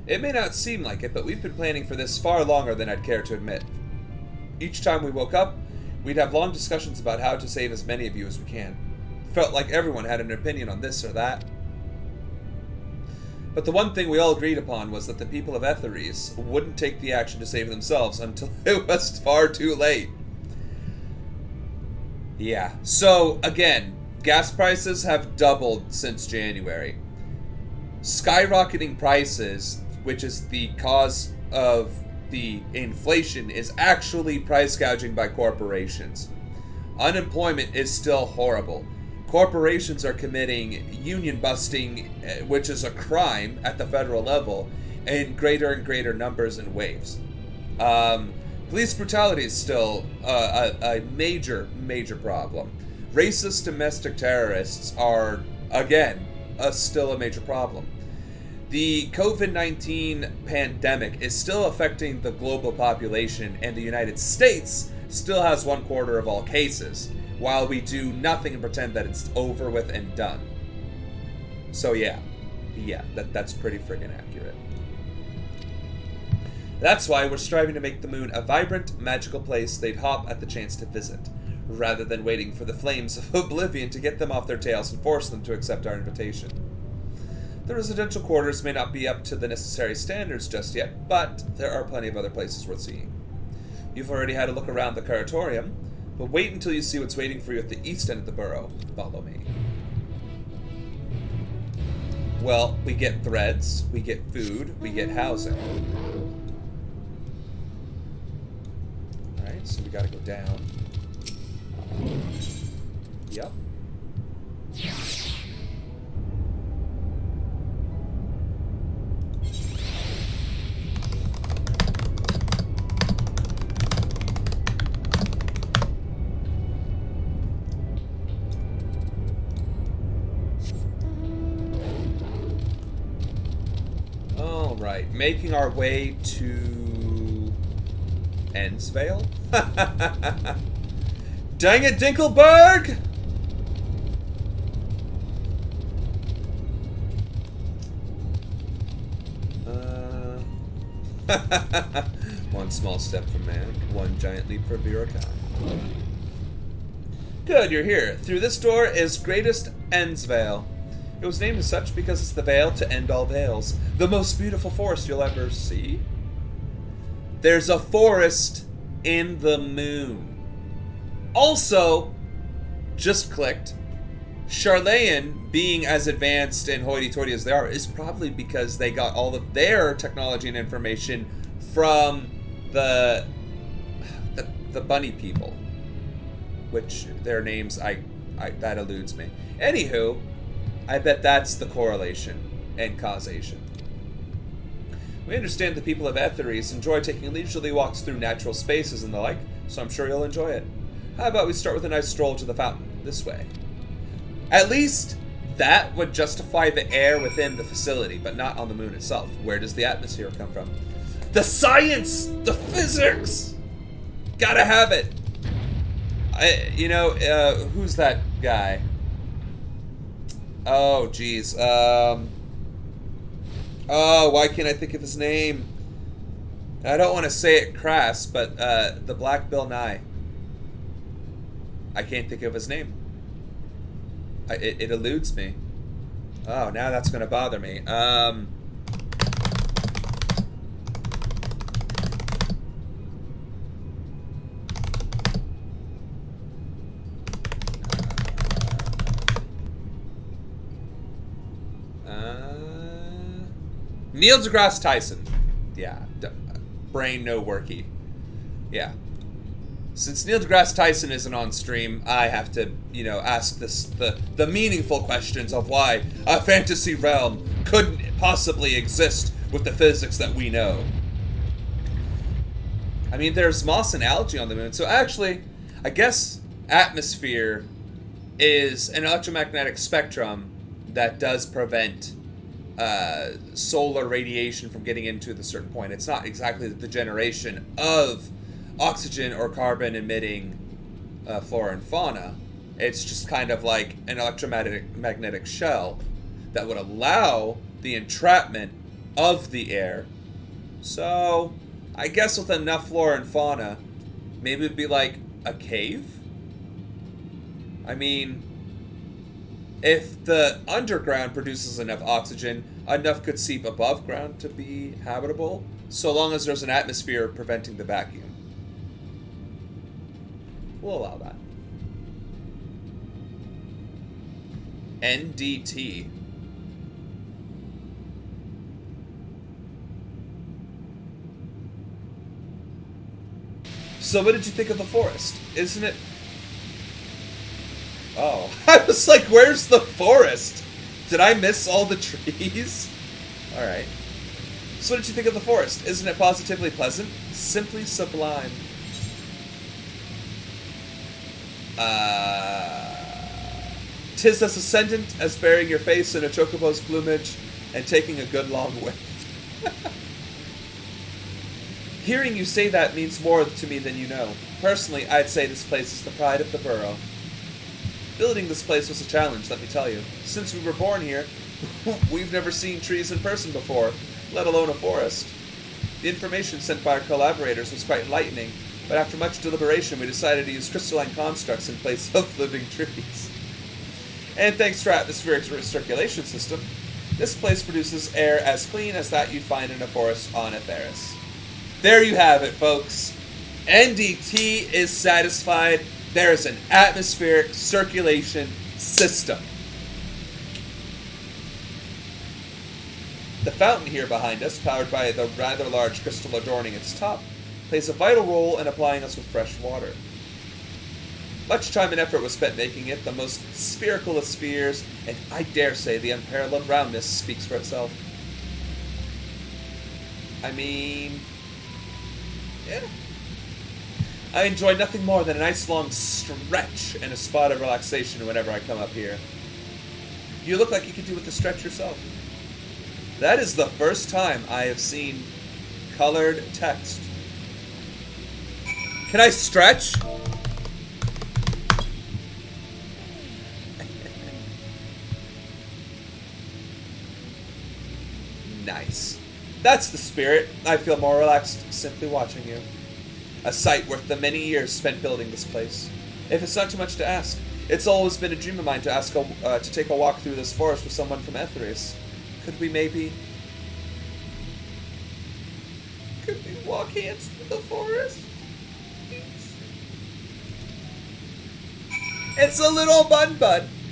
It may not seem like it, but we've been planning for this far longer than I'd care to admit. Each time we woke up, we'd have long discussions about how to save as many of you as we can. Felt like everyone had an opinion on this or that. But the one thing we all agreed upon was that the people of Etheres wouldn't take the action to save themselves until it was far too late. Yeah, so again, gas prices have doubled since January. Skyrocketing prices, which is the cause of the inflation, is actually price gouging by corporations. Unemployment is still horrible. Corporations are committing union busting, which is a crime at the federal level, in greater and greater numbers and waves. Police brutality is still a major, major problem. Racist domestic terrorists are, again, still a major problem. The COVID-19 pandemic is still affecting the global population, and the United States still has 1/4 of all cases, while we do nothing and pretend that it's over with and done. So yeah, that's pretty friggin' accurate. That's why we're striving to make the moon a vibrant, magical place they'd hop at the chance to visit, rather than waiting for the flames of oblivion to get them off their tails and force them to accept our invitation. The residential quarters may not be up to the necessary standards just yet, but there are plenty of other places worth seeing. You've already had a look around the Curatorium, but wait until you see what's waiting for you at the east end of the borough. Follow me. Well, we get threads, we get food, we get housing. Alright, so we gotta go down. Yep. Alright, making our way to Endsvale? Dang it, Dinkelberg! One small step for man, one giant leap for bureaucrat. Good, you're here. Through this door is greatest Endsvale. It was named as such because it's the Vale to end all vales. The most beautiful forest you'll ever see. There's a forest in the moon. Also, just clicked, Charlayan, being as advanced and hoity-toity as they are, is probably because they got all of their technology and information from the bunny people. Which, their names, that eludes me. Anywho, I bet that's the correlation and causation. We understand the people of Etheres enjoy taking leisurely walks through natural spaces and the like, so I'm sure you'll enjoy it. How about we start with a nice stroll to the fountain, this way? At least that would justify the air within the facility, but not on the moon itself. Where does the atmosphere come from? The science! The physics! Gotta have it! Who's that guy? Oh, jeez. Why can't I think of his name? I don't want to say it crass, but the Black Bill Nye. I can't think of his name. It eludes me. Oh, now that's going to bother me. Neil deGrasse Tyson. Yeah. Brain no worky. Yeah. Since Neil deGrasse Tyson isn't on stream, I have to, ask the meaningful questions of why a fantasy realm couldn't possibly exist with the physics that we know. I mean, there's moss and algae on the moon, so actually, I guess atmosphere is an electromagnetic spectrum that does prevent solar radiation from getting into the certain point. It's not exactly the generation of oxygen or carbon emitting flora and fauna. It's just kind of like an electromagnetic shell that would allow the entrapment of the air. So, I guess with enough flora and fauna, maybe it'd be like a cave? I mean, if the underground produces enough oxygen, enough could seep above ground to be habitable, so long as there's an atmosphere preventing the vacuum. We'll allow that. NDT. So what did you think of the forest? Isn't it... Oh, I was like, where's the forest? Did I miss all the trees? Alright. So what did you think of the forest? Isn't it positively pleasant? Simply sublime. Tis as ascendant as burying your face in a chocobo's plumage and taking a good long whiff. Hearing you say that means more to me than you know. Personally, I'd say this place is the pride of the borough. Building this place was a challenge, let me tell you. Since we were born here, we've never seen trees in person before, let alone a forest. The information sent by our collaborators was quite enlightening, but after much deliberation we decided to use crystalline constructs in place of living trees. And thanks to our atmospheric circulation system, this place produces air as clean as that you'd find in a forest on Atheris. There you have it, folks. NDT is satisfied. There is an atmospheric circulation system. The fountain here behind us, powered by the rather large crystal adorning its top, plays a vital role in applying us with fresh water. Much time and effort was spent making it the most spherical of spheres, and I dare say the unparalleled roundness speaks for itself. I mean... yeah. I enjoy nothing more than a nice long stretch and a spot of relaxation whenever I come up here. You look like you could do with the stretch yourself. That is the first time I have seen colored text. Can I stretch? Nice. That's the spirit. I feel more relaxed simply watching you. A sight worth the many years spent building this place. If it's not too much to ask, it's always been a dream of mine to take a walk through this forest with someone from Atheris. Could we walk hands through the forest? Please? It's a little bun.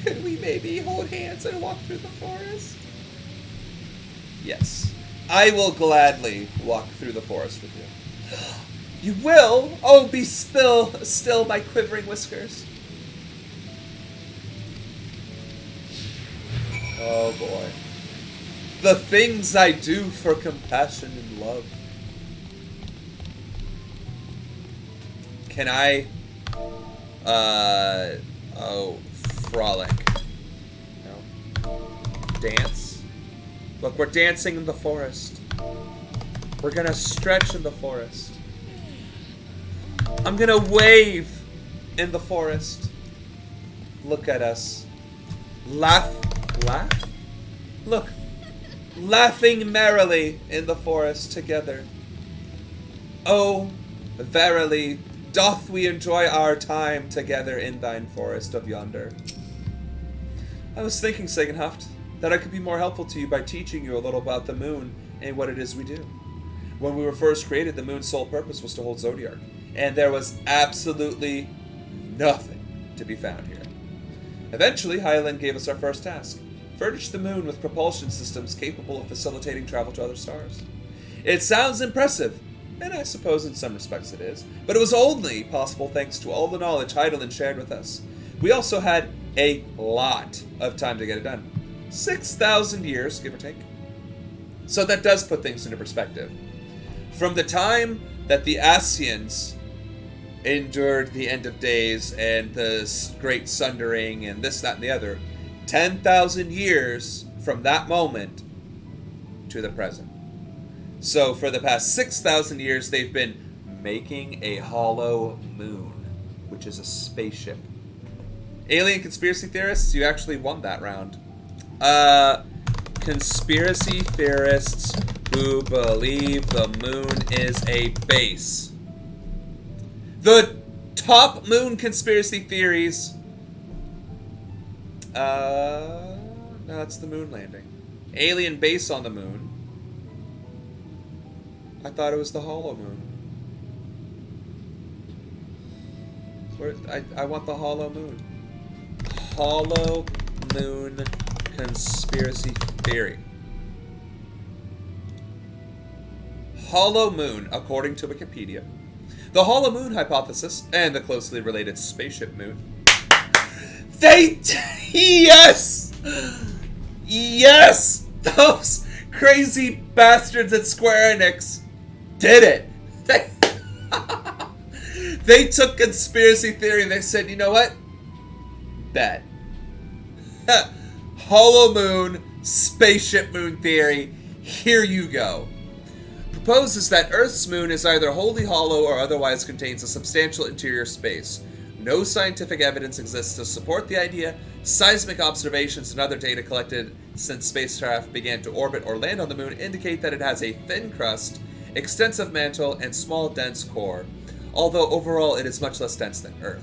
Could we maybe hold hands and walk through the forest? Yes. I will gladly walk through the forest with you. You will? Oh, be still my quivering whiskers. Oh boy. The things I do for compassion and love. Can I... oh, frolic. No. Dance? Look, we're dancing in the forest. We're gonna stretch in the forest. I'm gonna wave in the forest. Look at us. Laugh? Look. Laughing merrily in the forest together. Oh, verily, doth we enjoy our time together in thine forest of yonder. I was thinking, Sagenhaft, that I could be more helpful to you by teaching you a little about the moon and what it is we do. When we were first created, the moon's sole purpose was to hold Zodiark, and there was absolutely nothing to be found here. Eventually, Hyland gave us our first task: furnish the moon with propulsion systems capable of facilitating travel to other stars. It sounds impressive, and I suppose in some respects it is, but it was only possible thanks to all the knowledge Hyland shared with us. We also had a lot of time to get it done. 6,000 years, give or take. So that does put things into perspective. From the time that the Asians endured the end of days and the great sundering and this, that, and the other, 10,000 years from that moment to the present. So for the past 6,000 years, they've been making a hollow moon, which is a spaceship. Alien conspiracy theorists, you actually won that round. conspiracy theorists who believe the moon is a base. The top moon conspiracy theories. No, that's the moon landing. Alien base on the moon. I thought it was the hollow moon. I want the hollow moon. Hollow moon conspiracy theory. Hollow moon, according to Wikipedia. The hollow moon hypothesis and the closely related spaceship moon. Yes! Yes! Those crazy bastards at Square Enix did it. They took conspiracy theory and they said, you know what? Bet. Hollow moon, spaceship moon theory. Here you go. Proposes that Earth's moon is either wholly hollow or otherwise contains a substantial interior space. No scientific evidence exists to support the idea. Seismic observations and other data collected since spacecraft began to orbit or land on the moon indicate that it has a thin crust, extensive mantle, and small, dense core, although overall it is much less dense than Earth.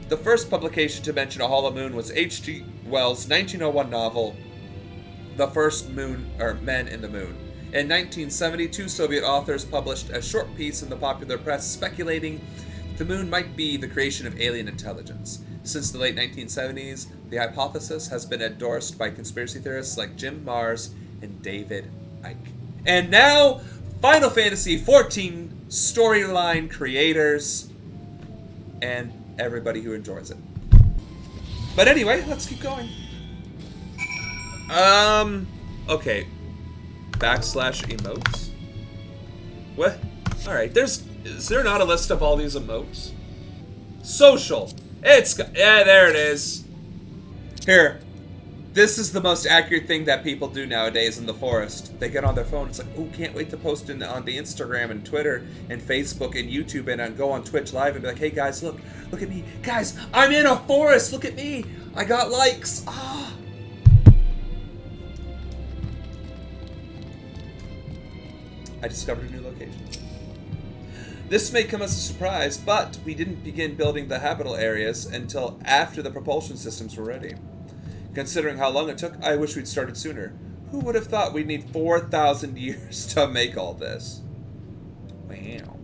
The first publication to mention a hollow moon was H.G. Wells' 1901 novel, The First Men in the Moon. In 1970, two Soviet authors published a short piece in the popular press speculating the moon might be the creation of alien intelligence. Since the late 1970s, the hypothesis has been endorsed by conspiracy theorists like Jim Marrs and David Icke. And now, Final Fantasy XIV storyline creators and everybody who enjoys it. But anyway, let's keep going. Okay. Backslash emotes? What? Alright, is there not a list of all these emotes? Social. Yeah, there it is. Here. This is the most accurate thing that people do nowadays in the forest. They get on their phone, it's like, oh, can't wait to post on the Instagram and Twitter and Facebook and YouTube and go on Twitch Live and be like, hey guys, look at me. Guys, I'm in a forest, look at me. I got likes. Ah. I discovered a new location. This may come as a surprise, but we didn't begin building the habitable areas until after the propulsion systems were ready. Considering how long it took, I wish we'd started sooner. Who would have thought we'd need 4,000 years to make all this? Wow.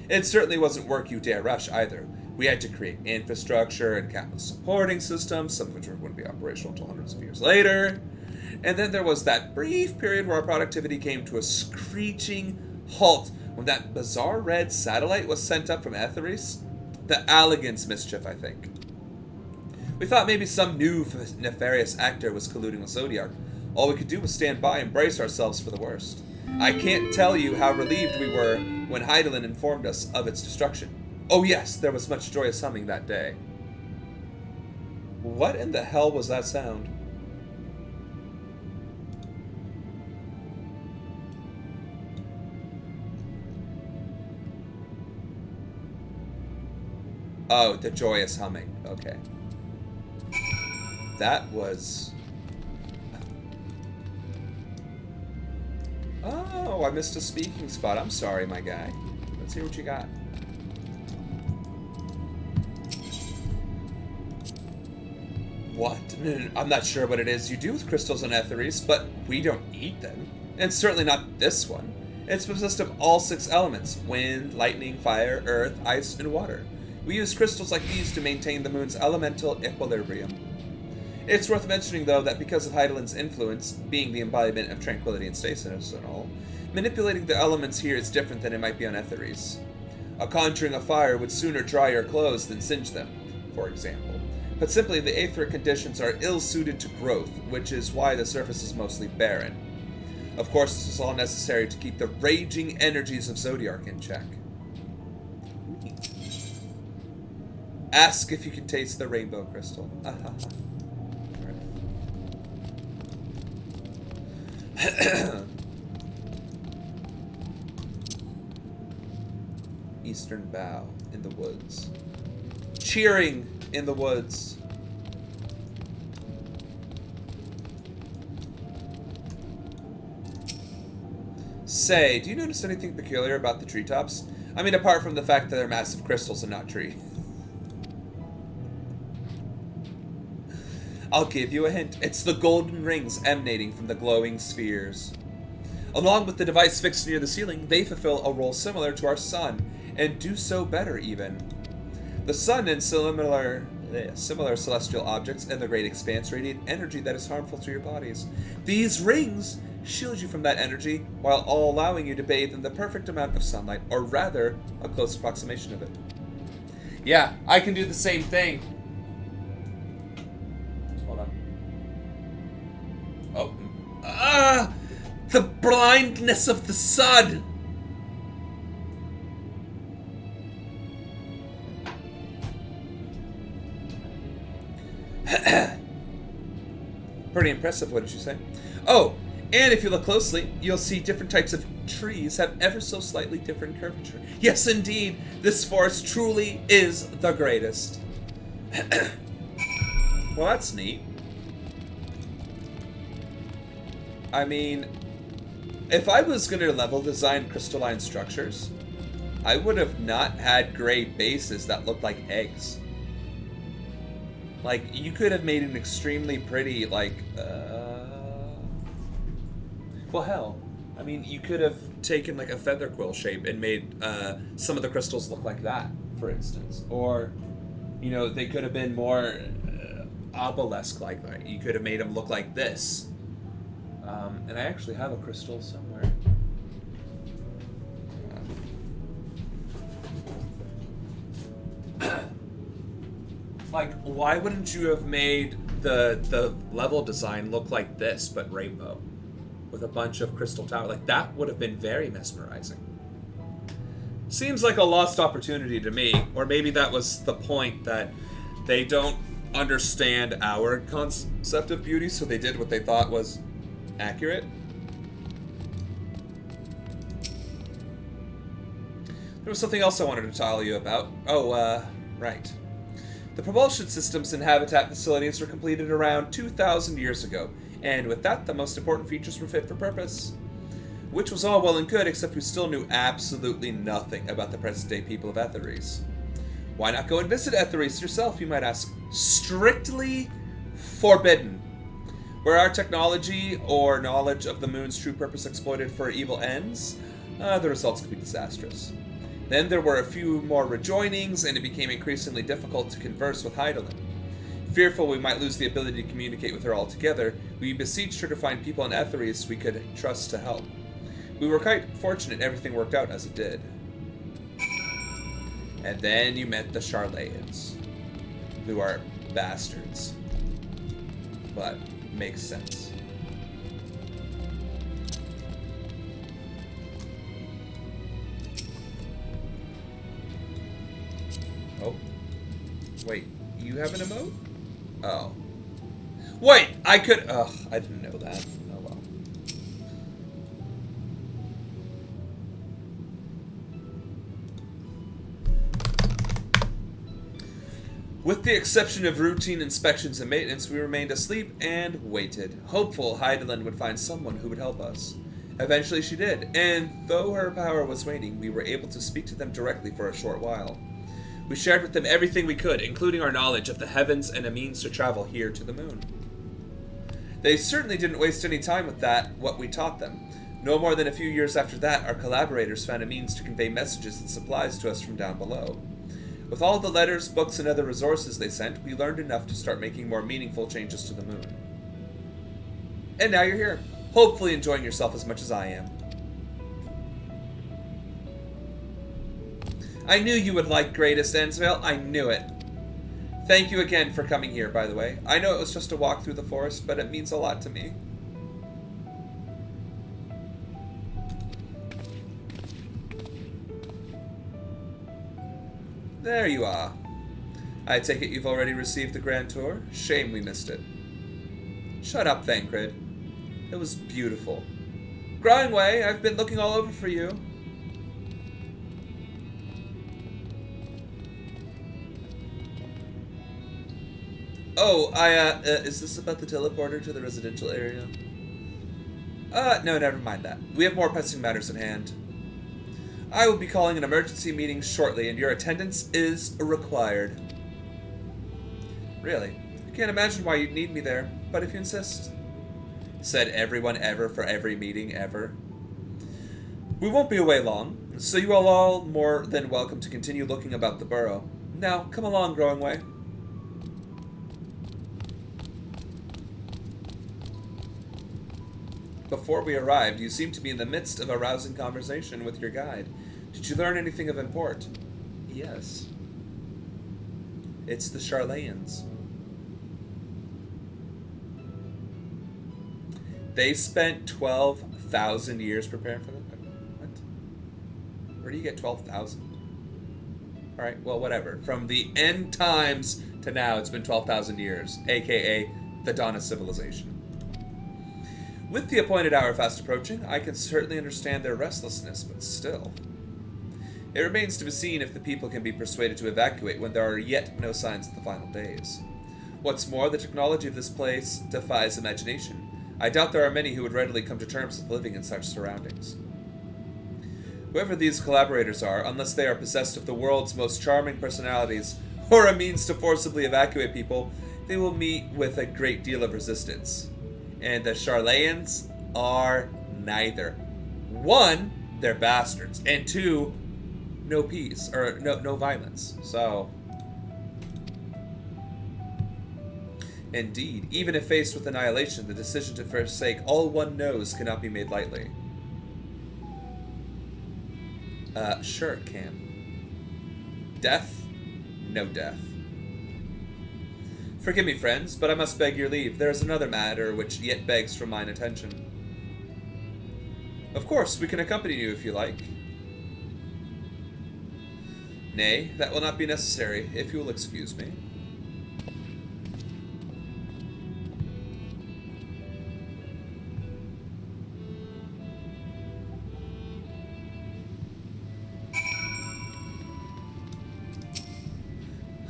It certainly wasn't work you dare rush either. We had to create infrastructure and capital supporting systems, some of which wouldn't be operational until hundreds of years later. And then there was that brief period where our productivity came to a screeching halt when that bizarre red satellite was sent up from Etheris. The Alligans mischief, I think. We thought maybe some new nefarious actor was colluding with Zodiac. All we could do was stand by and brace ourselves for the worst. I can't tell you how relieved we were when Heidelin informed us of its destruction. Oh yes, there was much joyous humming that day. What in the hell was that sound? Oh, the joyous humming. Okay. That was... Oh, I missed a speaking spot. I'm sorry, my guy. Let's hear what you got. What? I'm not sure what it is you do with crystals and etheries, but we don't eat them. And certainly not this one. It's possessed of all 6 elements: wind, lightning, fire, earth, ice, and water. We use crystals like these to maintain the moon's elemental equilibrium. It's worth mentioning, though, that because of Heidelin's influence, being the embodiment of tranquility and stasis and all, manipulating the elements here is different than it might be on Etheres. A conjuring of fire would sooner dry your clothes than singe them, for example. But simply, the aetheric conditions are ill-suited to growth, which is why the surface is mostly barren. Of course, this is all necessary to keep the raging energies of Zodiac in check. Ask if you can taste the rainbow crystal. Eastern bow in the woods. Cheering in the woods. Say, do you notice anything peculiar about the treetops? I mean, apart from the fact that they're massive crystals and not tree. I'll give you a hint. It's the golden rings emanating from the glowing spheres. Along with the device fixed near the ceiling, they fulfill a role similar to our sun, and do so better even. The sun and similar celestial objects in the great expanse radiate energy that is harmful to your bodies. These rings shield you from that energy while all allowing you to bathe in the perfect amount of sunlight, or rather, a close approximation of it. Yeah, I can do the same thing. Hold on. Oh. The blindness of the sun! Pretty impressive, what did you say? Oh, and if you look closely, you'll see different types of trees have ever so slightly different curvature. Yes, indeed, this forest truly is the greatest. Well, that's neat. I mean, if I was going to level design crystalline structures, I would have not had gray bases that looked like eggs. Like, you could have made an extremely pretty, like, well, hell, I mean, you could have taken, like, a feather quill shape and made some of the crystals look like that, for instance. Or, you know, they could have been more obelisk like that. You could have made them look like this. And I actually have a crystal somewhere. Like, why wouldn't you have made the level design look like this, but rainbow? With a bunch of crystal towers. Like, that would have been very mesmerizing. Seems like a lost opportunity to me. Or maybe that was the point, that they don't understand our concept of beauty, so they did what they thought was accurate. There was something else I wanted to tell you about. Oh, right. The propulsion systems and habitat facilities were completed around 2,000 years ago, and with that, the most important features were fit for purpose. Which was all well and good, except we still knew absolutely nothing about the present-day people of Etheres. Why not go and visit Etheres yourself, you might ask? Strictly forbidden. Were our technology or knowledge of the moon's true purpose exploited for evil ends, the results could be disastrous. Then there were a few more rejoinings, and it became increasingly difficult to converse with Heidelin. Fearful we might lose the ability to communicate with her altogether, we beseeched her to find people in Etheres we could trust to help. We were quite fortunate everything worked out as it did. And then you met the Charlatans, who are bastards. But makes sense. Oh. Wait, you have an emote? Oh. Wait, I could... Ugh, I didn't know that. Oh well. With the exception of routine inspections and maintenance, we remained asleep and waited, hopeful Heidelin would find someone who would help us. Eventually she did, and though her power was waning, we were able to speak to them directly for a short while. We shared with them everything we could, including our knowledge of the heavens and a means to travel here to the moon. They certainly didn't waste any time with what we taught them. No more than a few years after that, our collaborators found a means to convey messages and supplies to us from down below. With all the letters, books, and other resources they sent, we learned enough to start making more meaningful changes to the moon. And now you're here, hopefully enjoying yourself as much as I am. I knew you would like Greatest Endsvale, I knew it. Thank you again for coming here, by the way. I know it was just a walk through the forest, but it means a lot to me. There you are. I take it you've already received the grand tour? Shame we missed it. Shut up, Thancred. It was beautiful. Grindway, I've been looking all over for you. Oh, is this about the teleporter to the residential area? No, never mind that. We have more pressing matters at hand. I will be calling an emergency meeting shortly, and your attendance is required. Really? I can't imagine why you'd need me there, but if you insist. Said everyone ever for every meeting ever. We won't be away long, so you are all more than welcome to continue looking about the borough. Now, come along, Growing Way. Before we arrived, you seemed to be in the midst of a rousing conversation with your guide. Did you learn anything of import? Yes. It's the Charlayans. They spent 12,000 years preparing for them? What? Where do you get 12,000? Alright, well, whatever. From the end times to now, it's been 12,000 years, aka the dawn of civilization. With the appointed hour fast approaching, I can certainly understand their restlessness, but still. It remains to be seen if the people can be persuaded to evacuate when there are yet no signs of the final days. What's more, the technology of this place defies imagination. I doubt there are many who would readily come to terms with living in such surroundings. Whoever these collaborators are, unless they are possessed of the world's most charming personalities, or a means to forcibly evacuate people, they will meet with a great deal of resistance. And the Charlayans are neither. One, they're bastards, and two, no peace, or no violence. So, indeed, even if faced with annihilation, the decision to forsake all one knows cannot be made lightly. Sure it can. Death? No death. Forgive me, friends, but I must beg your leave. There is another matter which yet begs for mine attention. Of course, we can accompany you if you like. Nay, that will not be necessary, if you will excuse me.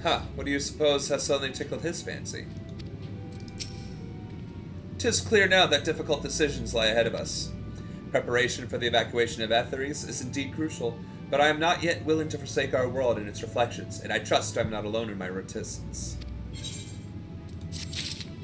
Huh, what do you suppose has suddenly tickled his fancy? 'Tis clear now that difficult decisions lie ahead of us. Preparation for the evacuation of Etheres is indeed crucial, but I am not yet willing to forsake our world and its reflections, and I trust I am not alone in my reticence.